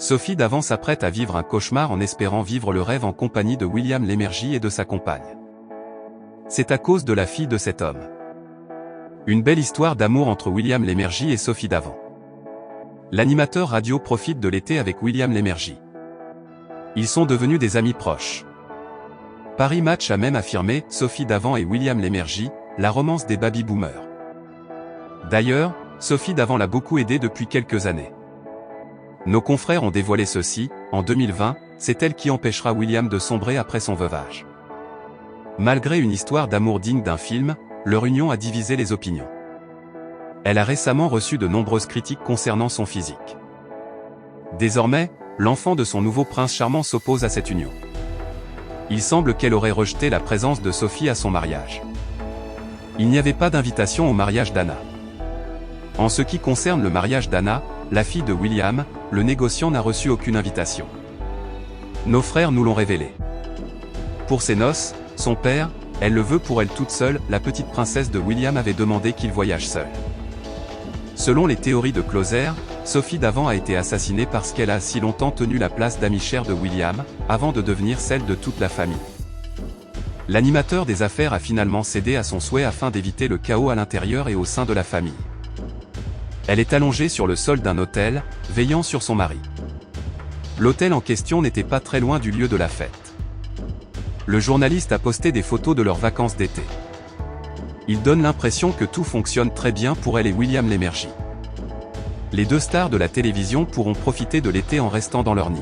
Sophie Davant s'apprête à vivre un cauchemar en espérant vivre le rêve en compagnie de William Lémergie et de sa compagne. C'est à cause de la fille de cet homme. Une belle histoire d'amour entre William Lémergie et Sophie Davant. L'animateur radio profite de l'été avec William Lémergie. Ils sont devenus des amis proches. Paris Match a même affirmé « Sophie Davant et William Lémergie, la romance des baby-boomers ». D'ailleurs, Sophie Davant l'a beaucoup aidé depuis quelques années. Nos confrères ont dévoilé ceci, en 2020, c'est elle qui empêchera William de sombrer après son veuvage. Malgré une histoire d'amour digne d'un film, leur union a divisé les opinions. Elle a récemment reçu de nombreuses critiques concernant son physique. Désormais, l'enfant de son nouveau prince charmant s'oppose à cette union. Il semble qu'elle aurait rejeté la présence de Sophie à son mariage. Il n'y avait pas d'invitation au mariage d'Anna. En ce qui concerne le mariage d'Anna, la fille de William, le négociant n'a reçu aucune invitation. Nos frères nous l'ont révélé. Pour ses noces, son père, elle le veut pour elle toute seule, la petite princesse de William avait demandé qu'il voyage seul. Selon les théories de Closer, Sophie Davant a été assassinée parce qu'elle a si longtemps tenu la place d'amie chère de William, avant de devenir celle de toute la famille. L'animateur des affaires a finalement cédé à son souhait afin d'éviter le chaos à l'intérieur et au sein de la famille. Elle est allongée sur le sol d'un hôtel, veillant sur son mari. L'hôtel en question n'était pas très loin du lieu de la fête. Le journaliste a posté des photos de leurs vacances d'été. Il donne l'impression que tout fonctionne très bien pour elle et William Lémergie. Les deux stars de la télévision pourront profiter de l'été en restant dans leur nid.